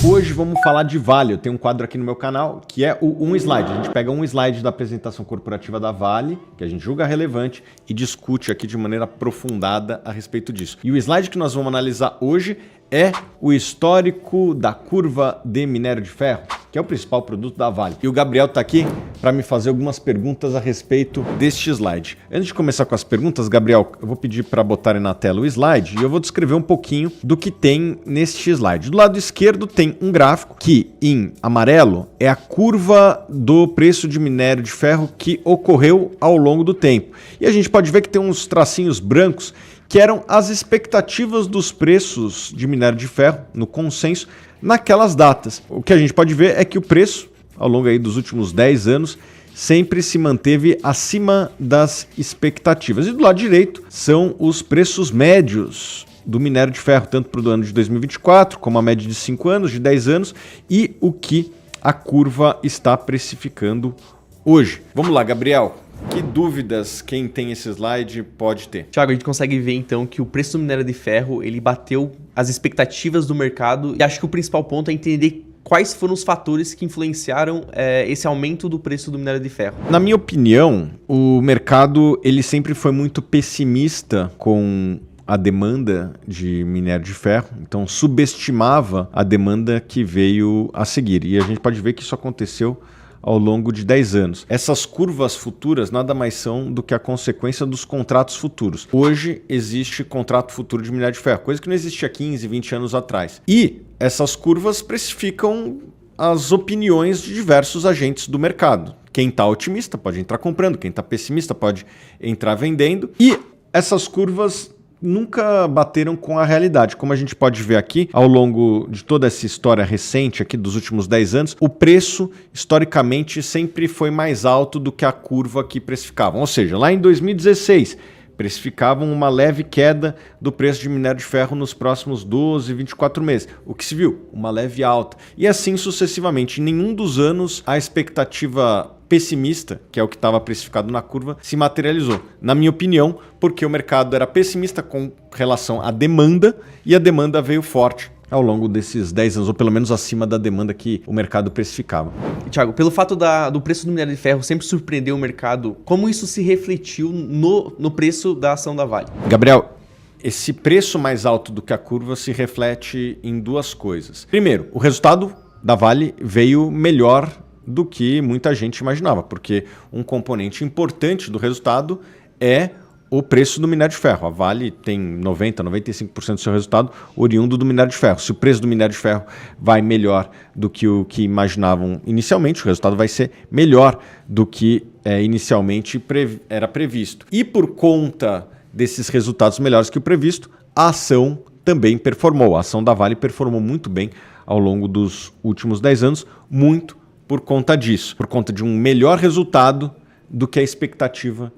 Hoje vamos falar de Vale. Eu tenho um quadro aqui no meu canal que é o Um Slide. A gente pega um slide da apresentação corporativa da Vale, que a gente julga relevante, e discute aqui de maneira aprofundada a respeito disso. E o slide que nós vamos analisar hoje é o histórico da curva de minério de ferro, que é o principal produto da Vale. E o Gabriel está aqui para me fazer algumas perguntas a respeito deste slide. Antes de começar com as perguntas, Gabriel, eu vou pedir para botarem na tela o slide e eu vou descrever um pouquinho do que tem neste slide. Do lado esquerdo tem um gráfico que, em amarelo, é a curva do preço de minério de ferro que ocorreu ao longo do tempo. E a gente pode ver que tem uns tracinhos brancos que eram as expectativas dos preços de minério de ferro no consenso naquelas datas. O que a gente pode ver é que o preço, ao longo aí dos últimos 10 anos, sempre se manteve acima das expectativas. E do lado direito são os preços médios do minério de ferro, tanto para o ano de 2024, como a média de 5 anos, de 10 anos, e o que a curva está precificando hoje. Vamos lá, Gabriel. Que dúvidas quem tem esse slide pode ter? Thiago, a gente consegue ver então que o preço do minério de ferro ele bateu as expectativas do mercado e acho que o principal ponto é entender quais foram os fatores que influenciaram esse aumento do preço do minério de ferro. Na minha opinião, o mercado ele sempre foi muito pessimista com a demanda de minério de ferro, então subestimava a demanda que veio a seguir. E a gente pode ver que isso aconteceu ao longo de 10 anos. Essas curvas futuras nada mais são do que a consequência dos contratos futuros. Hoje existe contrato futuro de minério de ferro, coisa que não existia 15, 20 anos atrás. E essas curvas precificam as opiniões de diversos agentes do mercado. Quem está otimista pode entrar comprando, quem está pessimista pode entrar vendendo. E essas curvas nunca bateram com a realidade. Como a gente pode ver aqui, ao longo de toda essa história recente aqui dos últimos 10 anos, o preço, historicamente, sempre foi mais alto do que a curva que precificavam. Ou seja, lá em 2016, precificavam uma leve queda do preço de minério de ferro nos próximos 12, 24 meses. O que se viu? Uma leve alta. E assim sucessivamente. Em nenhum dos anos a expectativa pessimista, que é o que estava precificado na curva, se materializou. Na minha opinião, porque o mercado era pessimista com relação à demanda e a demanda veio forte ao longo desses 10 anos, ou pelo menos acima da demanda que o mercado precificava. E, Thiago, pelo fato do preço do minério de ferro sempre surpreender o mercado, como isso se refletiu no preço da ação da Vale? Gabriel, esse preço mais alto do que a curva se reflete em duas coisas. Primeiro, o resultado da Vale veio melhor do que muita gente imaginava, porque um componente importante do resultado é o preço do minério de ferro. A Vale tem 90%, 95% do seu resultado oriundo do minério de ferro. Se o preço do minério de ferro vai melhor do que o que imaginavam inicialmente, o resultado vai ser melhor do que inicialmente era previsto. E por conta desses resultados melhores que o previsto, a ação também performou. A ação da Vale performou muito bem ao longo dos últimos 10 anos, muito por conta disso, por conta de um melhor resultado do que a expectativa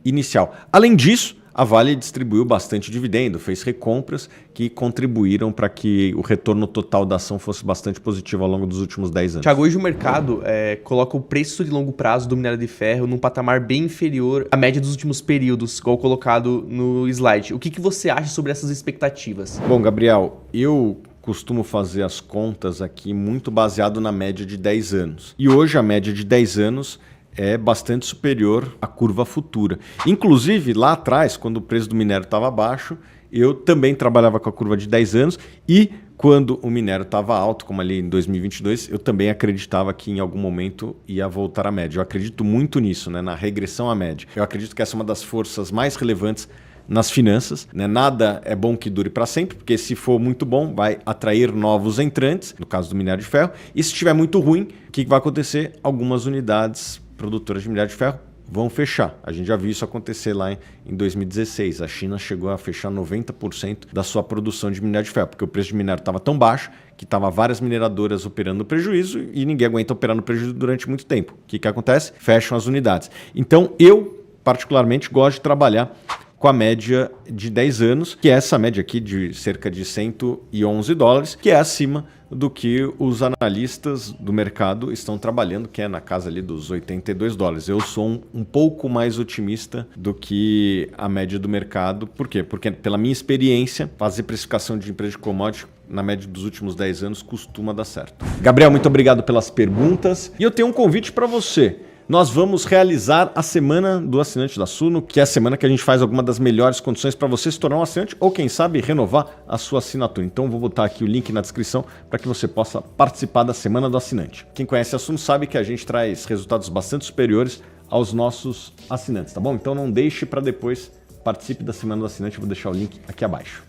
inicial. Além disso, a Vale distribuiu bastante dividendo, fez recompras que contribuíram para que o retorno total da ação fosse bastante positivo ao longo dos últimos 10 anos. Thiago, hoje o mercado coloca o preço de longo prazo do minério de ferro num patamar bem inferior à média dos últimos períodos, igual colocado no slide. O que você acha sobre essas expectativas? Bom, Gabriel, eu costumo fazer as contas aqui muito baseado na média de 10 anos. E hoje a média de 10 anos é bastante superior à curva futura. Inclusive, lá atrás, quando o preço do minério estava baixo, eu também trabalhava com a curva de 10 anos e quando o minério estava alto, como ali em 2022, eu também acreditava que em algum momento ia voltar à média. Eu acredito muito nisso, né, na regressão à média. Eu acredito que essa é uma das forças mais relevantes nas finanças, né? Nada é bom que dure para sempre, porque se for muito bom, vai atrair novos entrantes, no caso do minério de ferro, e se estiver muito ruim, o que vai acontecer? Algumas unidades produtoras de minério de ferro vão fechar. A gente já viu isso acontecer lá em 2016. A China chegou a fechar 90% da sua produção de minério de ferro, porque o preço de minério estava tão baixo que estava várias mineradoras operando no prejuízo e ninguém aguenta operar no prejuízo durante muito tempo. O que acontece? Fecham as unidades. Então, eu, particularmente, gosto de trabalhar com a média de 10 anos, que é essa média aqui de cerca de $111, que é acima do que os analistas do mercado estão trabalhando, que é na casa ali dos $82. Eu sou um pouco mais otimista do que a média do mercado. Por quê? Porque pela minha experiência, fazer precificação de empresa de commodity na média dos últimos 10 anos costuma dar certo. Gabriel, muito obrigado pelas perguntas. E eu tenho um convite para você. Nós vamos realizar a semana do assinante da Suno, que é a semana que a gente faz alguma das melhores condições para você se tornar um assinante ou, quem sabe, renovar a sua assinatura. Então, vou botar aqui o link na descrição para que você possa participar da semana do assinante. Quem conhece a Suno sabe que a gente traz resultados bastante superiores aos nossos assinantes, tá bom? Então, não deixe para depois, participe da semana do assinante, eu vou deixar o link aqui abaixo.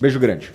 Beijo grande!